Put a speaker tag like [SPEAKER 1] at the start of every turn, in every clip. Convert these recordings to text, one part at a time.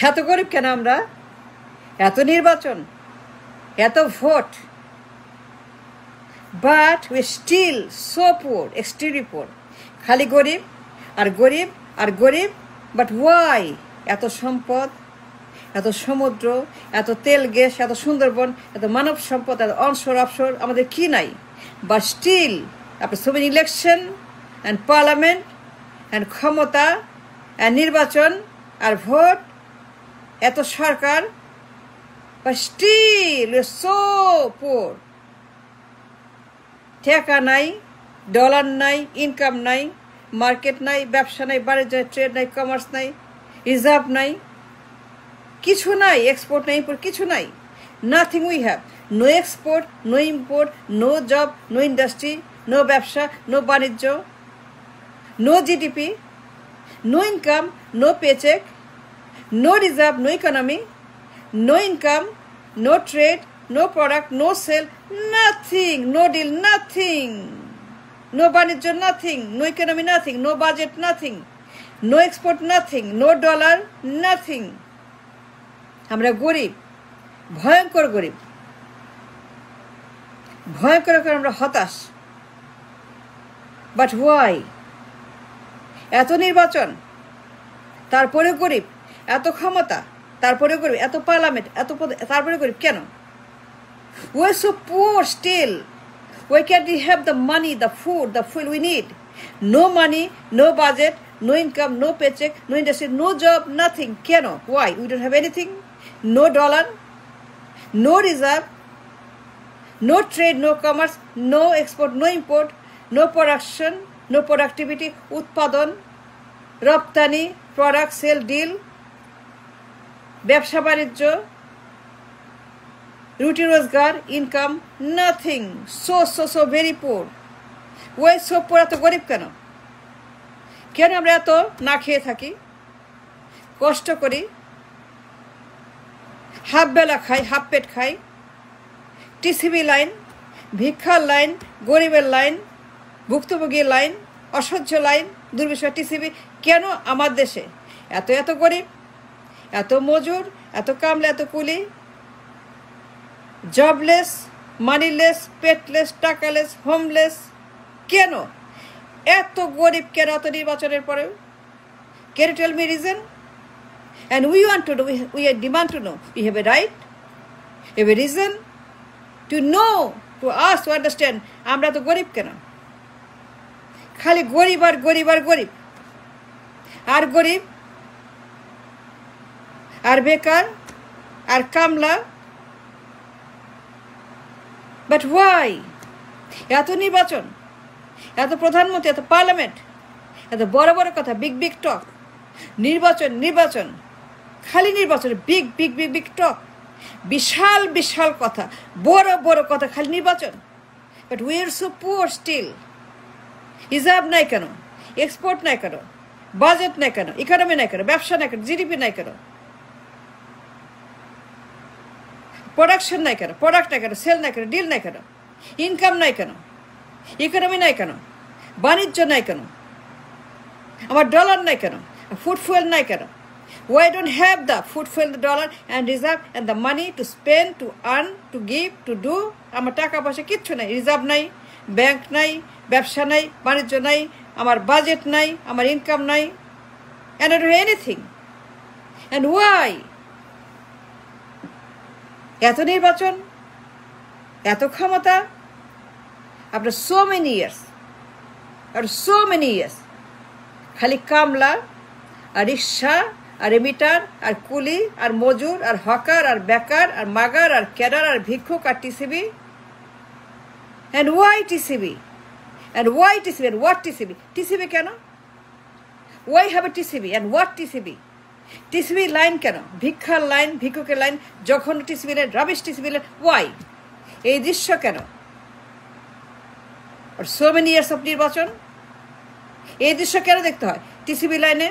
[SPEAKER 1] এত গরিব কেন আমরা? এত নির্বাচন, এত ভোট, but we still so poor, extremely poor. খালি গরিব আর গরিব আর গরিব। But why? এত সম্পদ, এত সমুদ্র, এত তেল গ্যাস, এত সুন্দরবন, এত মানব সম্পদ, এত অনশোর অফশোর, আমাদের কি নাই? But still after so many election and parliament and ক্ষমতা and নির্বাচন আর ভোট, এত সরকার, but still we're so poor. টাকা নাই, ডলার নাই, ইনকাম নাই, মার্কেট নাই, ব্যবসা নাই, বাণিজ্য নাই, ট্রেড নাই, কমার্স নাই, রিজার্ভ নাই, কিছু নাই, এক্সপোর্ট নাই, ইম্পোর্ট কিছু নাই। Nothing we have. No export, no import, no job, no industry, no ব্যবসা, নো বাণিজ্য, no GDP, no income, no paycheck, no reserve, no economy, no income, no trade, no product, no sale, nothing, no deal, nothing, no বাণিজ্য, nothing, no economy, nothing, no budget, nothing, no export, nothing, no dollar, nothing. আমরা গরিব, ভয়ঙ্কর গরিব, ভয়ঙ্কর করে আমরা হতাশ। But why? এত নির্বাচন, তারপরে গরিব, এত ক্ষমতা, তারপরে গরিব, এত পার্লামেন্ট, এত পদ, তারপরে গরিব কেন? We are so poor still. Why can't we have the money, the food we need? No money, no budget, no income, no paycheck, no industry, no job, nothing. কেন? Why? We don't have anything. No dollar, no reserve, no trade, no commerce, no export, no import, no production, no productivity, উৎপাদন, রপ্তানি, product, sell, deal, ব্যবসা বাণিজ্য, রুটি রোজগার, income, nothing. So so so very poor. ওই so পোর, এত গরিব কেন? কেন আমরা এত না খেয়ে থাকি, কষ্ট করি, হাফ বেলা খাই, হাফ পেট খাই, টিসিবি লাইন, ভিক্ষার লাইন, গরিবের লাইন, ভুক্তভোগীর লাইন, অসহ্য লাইন, দুর্বিষহ টিসিবি। কেন আমার দেশে এত এত গরিব, এত মজুর, এত কামলা, এত কুলি, জবলেস, মানিলেস, পেটলেস, টাকালেস, হোমলেস? কেন এত গরিব? কেন এত নির্বাচনের পরেও? Can you tell me reason? And we want to know, we demand to know. We have a right, we have a reason to know, to ask, to understand. আমরা তো গরিব কেন? খালি গরিব আর গরিব আর গরিব আর গরিব আর বেকার আর কামলা। But why? এত নির্বাচন, এত প্রধানমন্ত্রী, এত পার্লামেন্ট, এত বড় বড় কথা, বিগ বিগ টক, নির্বাচন নির্বাচন, খালি নির্বাচন, big big big big talk, বিশাল বিশাল কথা, বড় বড় কথা, খালি নির্বাচন। But we are so poor still. Reserve নাই কেন? এক্সপোর্ট নাই কেন? বাজেট নাই কেন? ইকোনমি নাই কেন? ব্যবসা নাই কেন? জিডিপি নাই কেন? প্রোডাকশন নাই কেন? প্রোডাক্ট নাই কেন? সেল নাই কেন? ডিল নাই কেন? ইনকাম নাই কেন? ইকোনমি নাই কেন? বাণিজ্য নাই কেন? আমার ডলার নাই কেন? ফুড ফুয়েল নাই কেন? Why don't have the food fuel, the dollar and reserve and the money to spend, to earn, to give, to do? আমার টাকা পয়সা কিচ্ছু নাই, রিজার্ভ নাই, ব্যাংক নাই, ব্যবসা নাই, বাণিজ্য নাই, আমার বাজেট নাই, আমার ইনকাম নাই, and I don't do anything. And why? এত নির্বাচন, এত ক্ষমতা, after so many years, খালি কামলা আর রিক্সা আর রেমিটার আর কুলি আর মজুর আর হকার আর বেকার আর মাগার আর ক্যাডার আর ভিক্ষুক আর TCB. And why TCB? And why TCB? And what TCB? TCB কেন? Why have a TCB? And what TCB? TCB line কেন? ভিক্ষার লাইন, ভিক্ষুকের লাইন, যখন TCB line, rubbish TCB line. Why? এই দৃশ্য কেন? আর so many years of নির্বাচন, এই দৃশ্য কেন দেখতে হয়? TCB লাইনে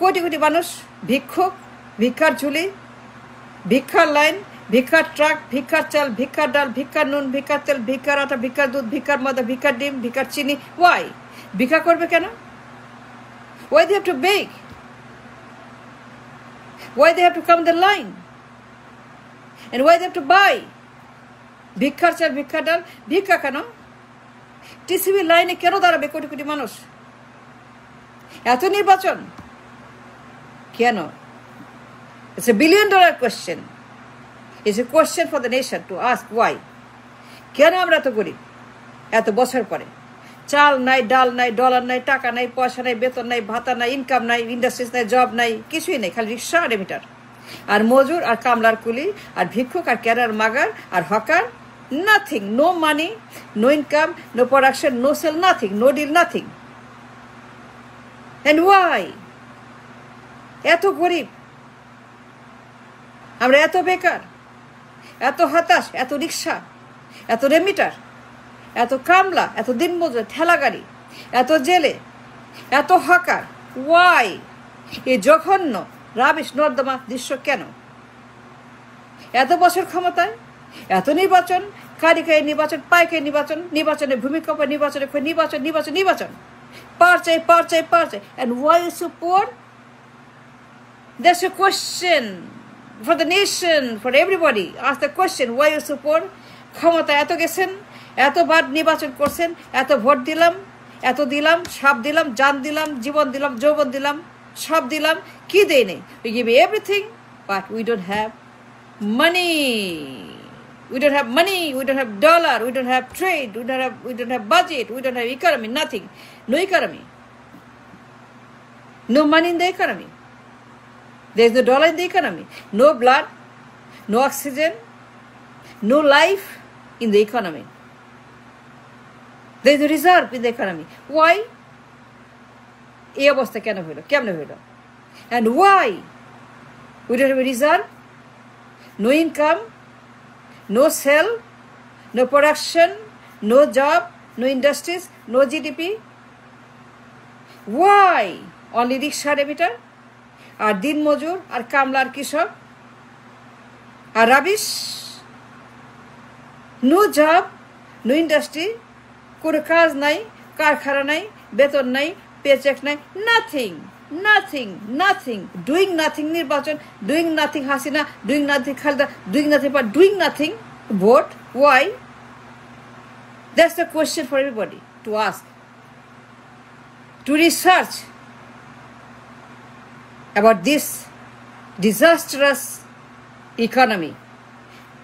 [SPEAKER 1] কোটি কোটি মানুষ, ভিক্ষুক, ভিক্ষার ঝুলি, ভিক্ষার লাইন, ভিক্ষার ট্রাক, ভিক্ষার চাল, ভিক্ষার ডাল, ভিক্ষার নুন, ভিক্ষার তেল, ভিক্ষার আটা, ভিক্ষার দুধ, ভিক্ষার ময়দা, ভিক্ষার ডিম, ভিক্ষার চিনি। ওয়াই? ভিক্ষা করবে কেন? Why they have to beg? Why they have to come the line? And why they have to buy? ভিক্ষার চাল, ভিক্ষা ডাল, ভিক্ষা কেন? টিসিবি লাইনে কেন দাঁড়াবে কোটি কোটি মানুষ? এত নির্বাচন কেন? It's a $1 billion question. It's a question for the nation to ask why. কেন আমরা এত গরিব? এত বছর পরে চাল নাই, ডাল নাই, ডলার নাই, টাকা নাই, পয়সা নাই, বেতন নাই, ভাতা নাই, ইনকাম নাই, ইন্ডাস্ট্রিজ নাই, জব নাই, কিছুই নেই, খালি রিক্সা আর এমিটার আর মজুর আর কামলার কুলি আর ভিক্ষুক আর ক্যারার মাগার আর hawker. Nothing, no money, no income, no production, no sale, nothing, no deal, nothing. And why? এত গরিব আমরা, এত বেকার, এত হতাশ, এত রিক্সা, এত রেমিটার, এত কামলা, এত দিনমজুর, ঠেলা গাড়ি, এত জেলে, এত হকার। ওয়াই? এই জঘন্য রাবিশ নর্দমা দৃশ্য কেন? এত বছর ক্ষমতায়, এত নির্বাচন, কারিকারি নির্বাচন, পাইকারি নির্বাচন, নির্বাচনে ভূমিকম্প, নির্বাচনে নির্বাচন, নির্বাচন, নির্বাচন, পার চাই, পার চাই, পার চাই। And why is so poor? That's a question for the nation, for everybody. Ask the question, why you so poor? ক্ষমতা এত গেছেন, এতবার নির্বাচন করছেন, এত ভোট দিলাম, এত দিলাম, সব দিলাম, জান দিলাম, জীবন দিলাম, যৌবন দিলাম, সব দিলাম, কি দেই নেই? We give everything, but we don't have money. We don't have money, we don't have dollar, we don't have trade, we don't have budget, we don't have economy, nothing. No economy. No money in the economy. There is no dollar in the economy. No blood, no oxygen, no life in the economy. There is no reserve in the economy. Why? এই অবস্থা কেন হইল? কেমনে হইল? And why? We don't have a reserve, no income, no sell, no production, no job, no industries, no GDP. Why? Only rickshaw emitter, আর দিন মজুর, আর কামলার কৃষক, আর rubbish. No job, no industry, কোনো কাজ নাই, কারখানা নাই, বেতন নাই, পেচেক নাই, nothing, nothing, nothing, doing nothing নির্বাচন, doing nothing Hasina, doing nothing Khaleda, doing nothing বা doing nothing vote. Why? That's the question for everybody to ask, to research about this disastrous economy.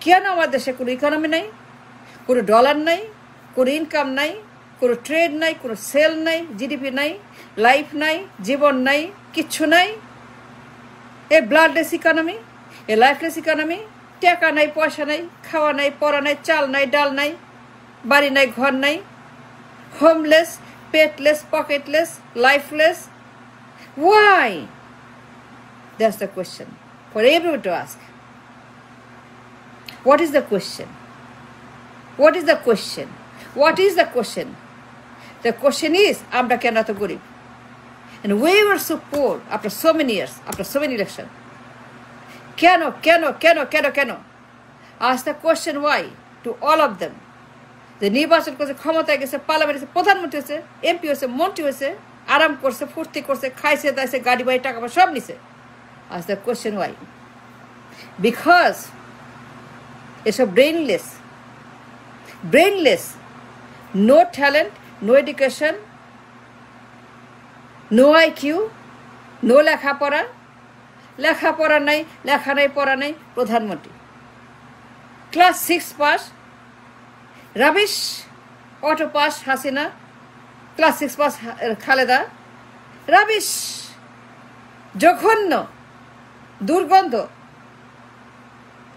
[SPEAKER 1] কেন আমার দেশে কোনো ইকোনমি নাই, কোনো ডলার নাই, কোনো ইনকাম নাই, কোনো ট্রেড নাই, কোনো সেল নাই, জিডিপি নাই, লাইফ নাই, জীবন নাই, কিচ্ছু নাই? এ ব্লাডলেস ইকোনমি, এ লাইফলেস ইকোনমি। টাকা নাই, পয়সা নাই, খাওয়া নাই, পড়া নাই, চাল নাই, ডাল নাই, বাড়ি নাই, ঘর নাই, homeless, petless, pocketless, lifeless. Why? That's the question for everyone to ask. What is the question? What is the question? What is the question? The question is, আমরা কেন এত গরিব? And we were so poor after so many years, after so many elections. কেন, কেন, কেন, কেন, কেন? Ask the question why to all of them. যে নির্বাচন করছে, ক্ষমতায় গেছে, পার্লামেন্টে প্রধানমন্ত্রী হয়েছে, এমপি হয়েছে, মন্ত্রী হয়েছে, আরাম করছে, ফুর্তি করছে, খাইছে, দাইছে, গাড়ি বাড়ি, টাকা পয়সা সব নিছে। Ask the question why? Because it's a brainless, no talent, no education, no IQ, no লেখাপড়া, লেখাপড়া নাই, লেখা নাই, পড়া নাই, প্রধানমন্ত্রী। Class 6 pass, rubbish, auto pass Hasina, class 6 pass Khaleda, rubbish, জঘন্য, দুর্গন্ধ,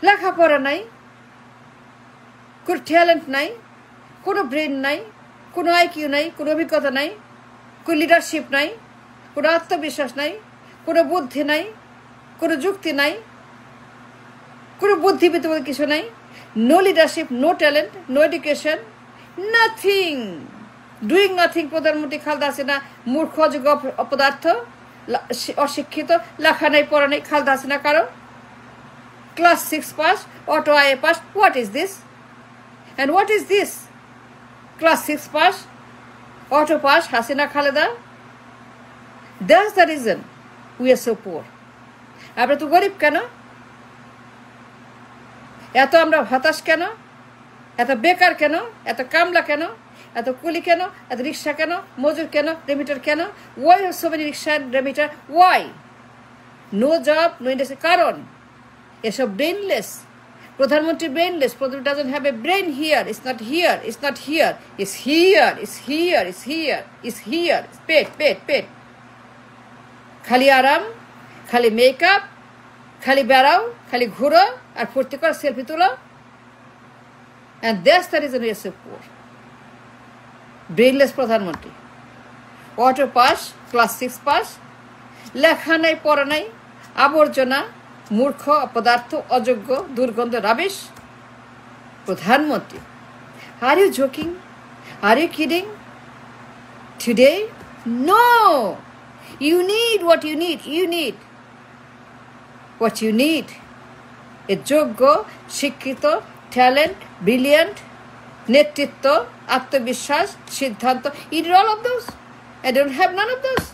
[SPEAKER 1] লেখাপড়া নাই, কোনো ট্যালেন্ট নাই, কোনো ব্রেন নাই, কোনো আইকিউ নাই, কোনো অভিজ্ঞতা নাই, কোনো লিডারশিপ নাই, কোনো আত্মবিশ্বাস নাই, কোনো বুদ্ধি নাই, কোনো যুক্তি নাই, কোনো বুদ্ধিবৃত্তি বলে কিছু নাই। No leadership, no talent, no education, nothing, doing nothing. প্রধানমন্ত্রী খালেদা হাসিনা মূর্খ, অযোগ্য অপদার্থ, অশিক্ষিত, লেখা নাই, পড়া নাই, খালেদা হাসিনা কারো class 6 pass, auto IA pass. What is this? And what is this? Class 6 pass, auto pass, Hasina Khaleda. That's the reason we are so poor. আমরা তো গরিব কেন? এত আমরা হতাশ কেন? এত বেকার কেন? এত কামলা কেন? এত কুলি কেন? এত রিক্সা কেন? মজুর কেন? রেমিটার কেন? Why so many rickshaw remitter? Why? No job, no industry. কারণ এসব ব্রেনলেস। প্রধানমন্ত্রী ব্রেনলেস। প্রধানমন্ত্রী doesn't have a brain here. It's not here, it's not here, it's here, it's here, it's here, it's here. পেট পেট পেট। খালি আরাম, খালি মেকআপ, খালি বেড়াও, খালি ঘুরো আর ফুর্তি করো, সেলফি তুলো। And that's the reason we are so poor. Brainless প্রধানমন্ত্রী। অটো পাস, ক্লাস 6 পাস, লেখা নাই, পড়া নাই, আবর্জনা, মূর্খ, অপদার্থ, অযোগ্য, দুর্গন্ধ, রাবিশ প্রধানমন্ত্রী। Are you joking? Are you kidding? Today? No! You need what you need. You need what you need. A যোগ্য, শিক্ষিত, ট্যালেন্ট, ব্রিলিয়ান্ট, নেতৃত্ব, আত্মবিশ্বাস, সিদ্ধান্ত। You need all of those. I don't have none of those.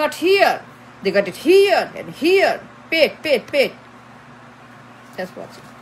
[SPEAKER 1] Not here. They got it here and here. Paid. Just watch it.